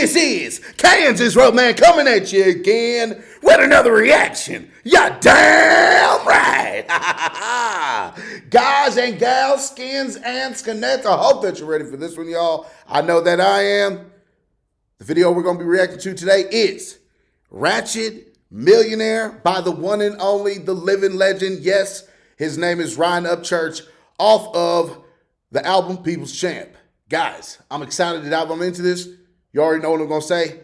This is Kansas Roadman coming at you again with another reaction. Ya damn right. Guys and gals, skins and skinettes, I hope that you're ready for this one, y'all. I know that I am. The video we're going to be reacting to today is Ratchet, Millionaire by the one and only, the living legend. Yes, his name is Ryan Upchurch, off of the album People's Champ. Guys, I'm excited to dive on into this. You already know what I'm going to say.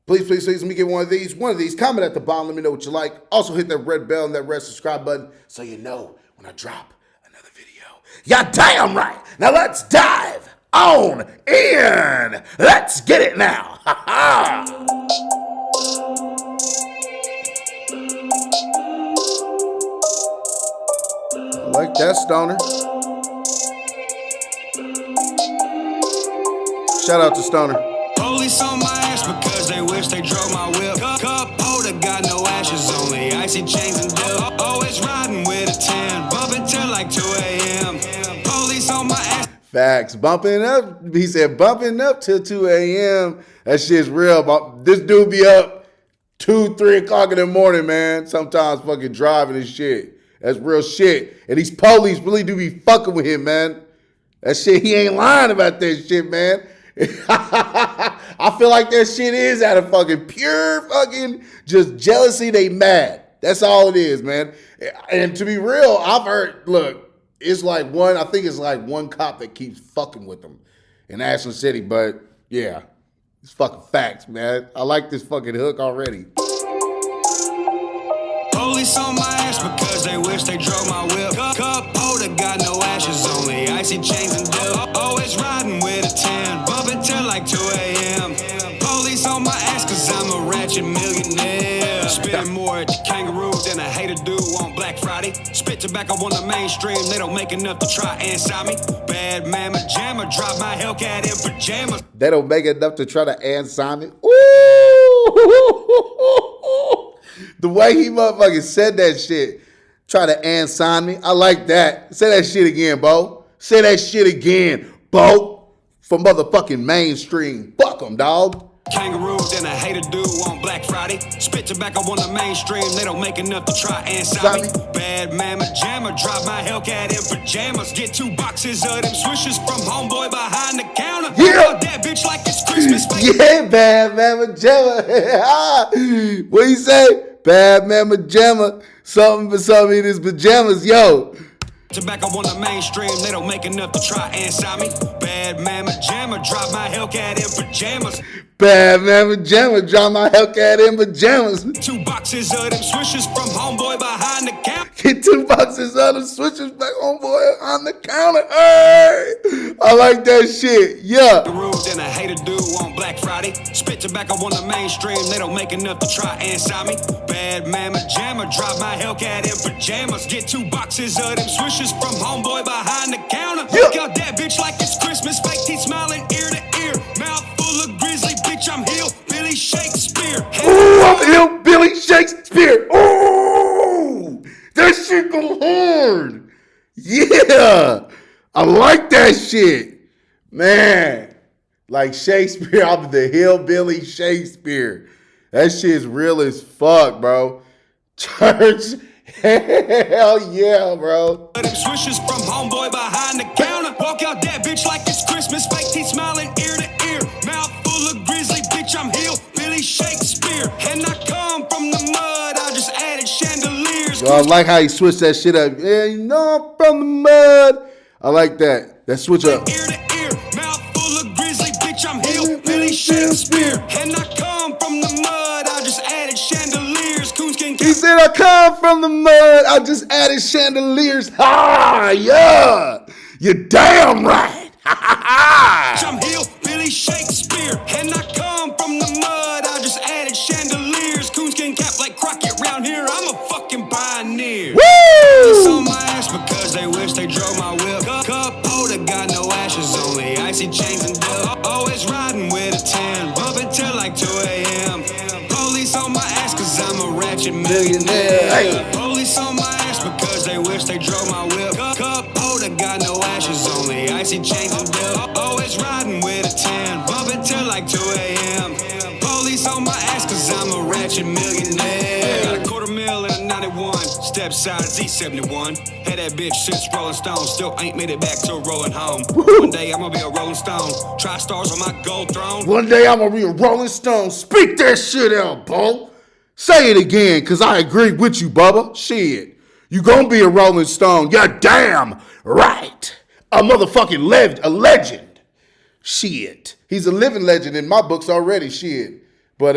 Please, please, please, let me get one of these. Comment at the bottom. Let me know what you like. Also, hit that red bell and that red subscribe button so you know when I drop another video. Ya damn right. Now, let's dive on in. Let's get it now. Ha ha. I like that, Stoner. Shout out to Stoner. Police on my ass because they wish they drove my whip. Cup holder got no ashes, only icy chains and dip. Always riding with a 10, bumping till like 2 a.m. Police on my ass. Facts. Bumping up. He said bumping up till 2 a.m. That shit's real. This dude be up 2, 3 o'clock in the morning, man. Sometimes fucking driving and shit. That's real shit. And these police really do be fucking with him, man. That shit, he ain't lying about that shit, man. I feel like that shit is out of fucking pure fucking just jealousy. They mad. That's all it is, man. And to be real, I've heard, look, it's like I think it's like one cop that keeps fucking with them in Ashland City. But yeah, it's fucking facts, man. I like this fucking hook already. Police on my ass because they wish they drove my whip. Cup holder got no ashes, only icy chains and dip. Always riding with a 10, bumping till like 2 a.m. Police on my ass cause I'm a ratchet millionaire. Spending more at the kangaroo than a hater do on Black Friday. Spit tobacco on the mainstream, they don't make enough to try and sign me. Bad mama jammer, drop my Hellcat in pajamas. They don't make enough to try to answer me. Ooh! The way he motherfucking said that shit, try to answer me. I like that. Say that shit again, Bo. Say that shit again, Bo. For motherfucking mainstream. Fuck them, dog. Kangaroo than a hater do on Black Friday. Spit tobacco on the mainstream, they don't make enough to try and sign me. Bad mama jammer, drop my Hellcat in pajamas. Get 2 boxes of them swishes from homeboy behind the counter. Yeah. That bitch like it's Christmas. Yeah, bad mama jammer. What you say? Bad mama jammer. Something for something in his pajamas, yo. Tobacco on the mainstream, they don't make enough to try and sign me. Bad mama jammer, drop my Hellcat in pajamas. Bad mama jammer, drop my Hellcat in pajamas. 2 boxes of them swishes from homeboy behind the counter. Get 2 boxes of them switches back homeboy on the counter. Hey, I like that shit. Yeah. The rude than a hater do on Black Friday. Spit tobacco on the mainstream, they don't make enough to try and sign me. Bad mama jammer, drop my Hellcat in pajamas. Get 2 boxes of them swishes from homeboy behind the counter. Yeah. Look out that bitch like it's Christmas. Fake teeth smiling ear to ear. Mouth full of grizzly, bitch, I'm Billy Shakespeare. Ooh, I'm Billy Shakespeare. Ooh, that shit go hard. Yeah, I like that shit, man. Like Shakespeare, I'm the hillbilly Shakespeare. That shit's real as fuck, bro. Church, hell yeah, bro. Them swishes from homeboy behind the counter. Walk out that bitch like it's Christmas. Fake teeth smiling ear to ear. Mouth full of grizzly, bitch, I'm Billy Shakespeare. And I come from the mud, I just added chandeliers. Yo, I like how he switched that shit up. Yeah, you know I'm from the mud. I like that. That switch up. Ear to ear, mouth full of grizzly, bitch, I'm Billy Shakespeare. And I come from the mud, I just added chandeliers. Coonskin. He said I come from the mud. I just added chandeliers. Ha, yeah. You're damn right. Ha ha ha. I'm Billy Shakespeare. And I come from the mud, I just added chandeliers. Coonskin cap like Crockett round here, I'm a fucking pioneer. Woo! It's on my ass because they wish they drove my whip. Cup holder got no ashes, only icy chains and dip. Always riding with a 10, bumping till like 2 a.m. Police on my ass cause I'm a ratchet millionaire. Hey. Police on my ass because they wish they drove my whip. Cup holder got no ashes, only icy chains and dip. Always riding with a 10, bumping till like 2 a.m. Ratchet millionaire. Got a $250,000 and a 91. Step side Z71. Had that bitch since Rolling Stone. Still ain't made it back to rolling home. One day I'm gonna be a Rolling Stone. Try stars on my gold throne. One day I'm gonna be a Rolling Stone. Speak that shit out, Bo. Say it again, because I agree with you, Bubba. Shit. You gonna be a Rolling Stone. You're damn right. A motherfucking a legend. Shit. He's a living legend in my books already, shit. But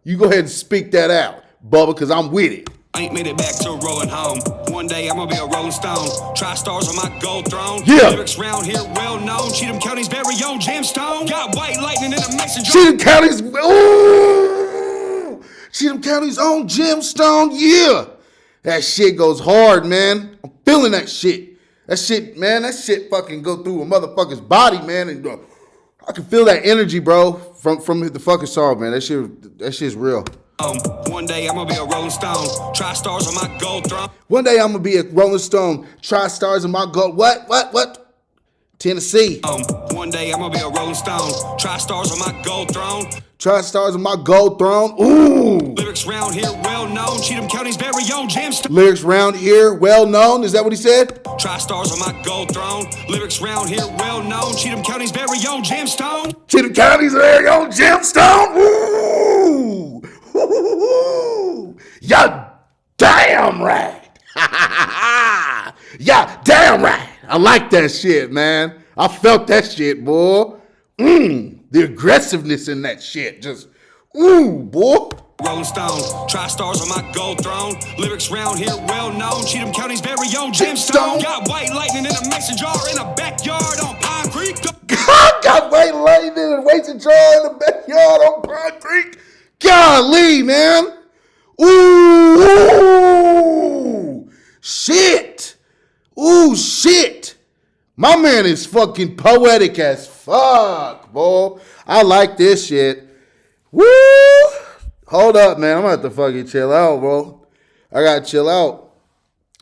you go ahead and speak that out, Bubba, because I'm with it. Ain't made it back to rolling home. One day I'm gonna be a Rolling Stone. Try stars on my gold throne. Yeah. Lyrics round here well known. Cheatham County's very own gemstone. Got white lightning in a mason jar. Cheatham County's, ooh, Cheatham County's own gemstone, yeah. That shit goes hard, man. I'm feeling that shit. That shit, man, that shit fucking go through a motherfucker's body, man. And I can feel that energy, bro, from the fucking song, man. That shit's real. One day I'm gonna be a Rolling Stone. Try stars on my gold throne. One day I'm gonna be a Rolling Stone. Try stars on my gold. What? Tennessee. One day I'm gonna be a Rolling Stone. Try stars on my gold throne. Try stars on my gold throne. Ooh. Lyrics round here well known. Cheatham County's very own gemstone. Lyrics round here well known. Is that what he said? Try stars on my gold throne. Lyrics round here well known. Cheatham County's very own gemstone. Cheatham County's very own gemstone. Ooh. Ooh. You're damn right. Yeah, damn right. I like that shit, man. I felt that shit, boy. The aggressiveness in that shit. Just, ooh, boy. Rolling Stone, try stars on my gold throne. Lyrics round here well known. Cheatham County's very own gemstone. Got white lightning in a mason jar in a backyard on Pine Creek. Got white lightning in a mason jar in the backyard on Pine Creek. Golly, man. Ooh, shit. Ooh, shit. My man is fucking poetic as fuck, boy. I like this shit. Woo. Hold up, man. I'm gonna have to fucking chill out, bro. I gotta chill out.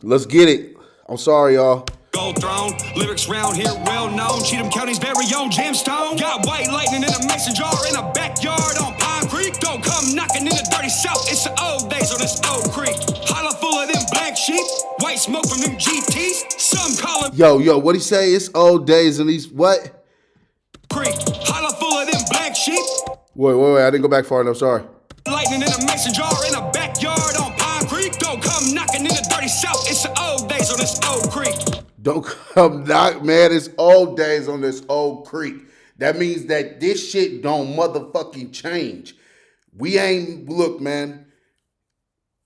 Let's get it. I'm sorry, y'all. Gold throne, lyrics round here well known. Cheatham County's very own gemstone. Got white lightning in a mason jar in a backyard on Pine Creek. Don't come knocking in the dirty south. It's the old days on this old creek. Holla full of them black sheep. White smoke from them GTs. Some call them Yo, what'd he say? It's old days and these what? Creek. Holla full of them black sheep. Wait. I didn't go back far enough. Sorry. Lightning in a mason jar in a backyard on Pine Creek. Don't come knocking in the dirty south. It's the old days on this old creek. Don't come knock, man. It's old days on this old creek. That means that this shit don't motherfucking change. We ain't, look, man.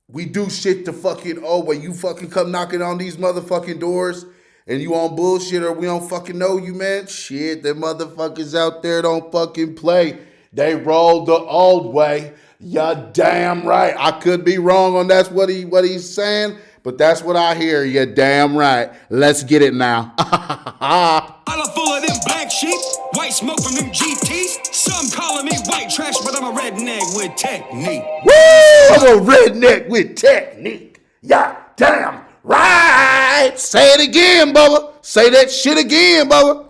We do shit the fucking old way. You fucking come knocking on these motherfucking doors and you on bullshit or we don't fucking know you, man. Shit, them motherfuckers out there don't fucking play. They roll the old way. You're damn right. I could be wrong on that's what he's saying, but that's what I hear. You're damn right. Let's get it now. Holla full of them black sheep. White smoke from them GTs. Some calling me white trash, but I'm a redneck with technique. Woo! I'm a redneck with technique. Yeah, damn right. Say it again, Bubba. Say that shit again, Bubba.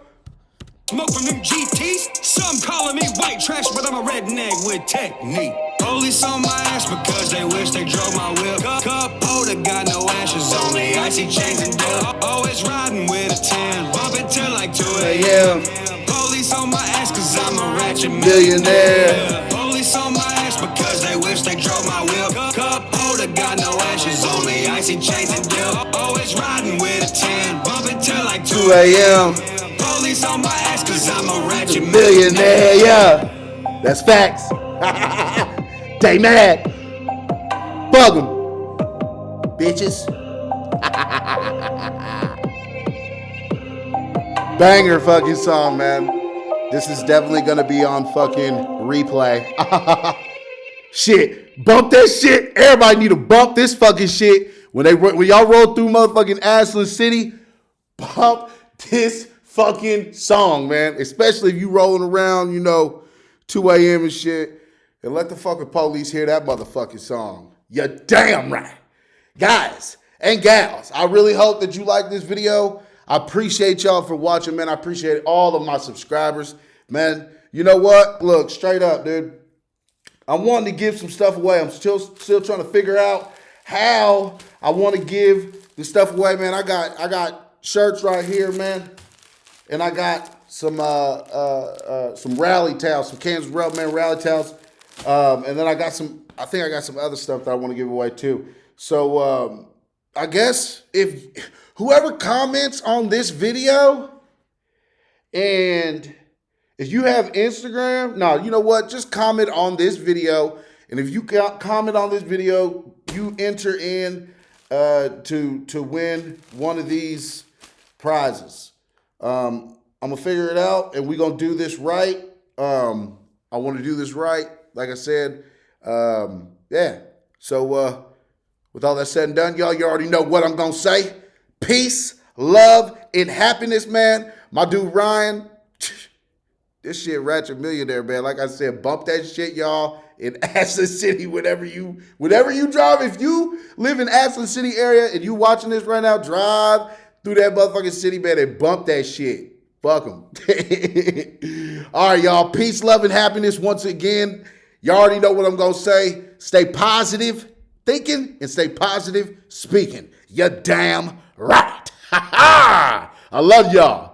Smoke from them GTs. Some calling me white trash, but I'm a redneck with technique. Police on my ass because they wish they drove my wheel. Cup holder got no ashes, only icy chains and dill. Always riding with a 10, bumping till like 2 a.m. Police on my ass cause I'm a ratchet millionaire. Police on my ass because they wish they drove my wheel. Cup holder got no ashes, only icy chains and dill. Always riding with a 10, bumping till like 2 a.m. Police on my ass cause I'm a ratchet Millionaire, yeah. That's facts. They mad. Bug them. Bitches. Banger fucking song, man. This is definitely gonna be on fucking replay. Shit. Bump that shit. Everybody need to bump this fucking shit. When y'all roll through motherfucking Ashland City, bump this fucking song, man. Especially if you rolling around, 2 a.m. and shit. And let the fucking police hear that motherfucking song. You're damn right. Guys and gals, I really hope that you like this video. I appreciate y'all for watching, man. I appreciate all of my subscribers. Man, you know what? Look, straight up, dude. I'm wanting to give some stuff away. I'm still trying to figure out how I want to give the stuff away, man. I got shirts right here, man, and I got some rally towels, some Kansas Rubberman rally towels, and then I got some. I think I got some other stuff that I want to give away too. So I guess if whoever comments on this video, and if you have Instagram, no, you know what? Just comment on this video. And if you comment on this video, you enter in to win one of these prizes. I'm going to figure it out, and we're going to do this right. I want to do this right. Like I said, yeah. So with all that said and done, y'all, you already know what I'm going to say. Peace, love, and happiness, man. My dude, Ryan. This shit, Ratchet Millionaire, man. Like I said, bump that shit, y'all, in Ashland City, whenever you drive. If you live in Ashland City area and you watching this right now, drive through that motherfucking city, man, and bump that shit. Fuck them. All right, y'all. Peace, love, and happiness once again. Y'all already know what I'm going to say. Stay positive thinking and stay positive speaking. You're damn right. I love y'all.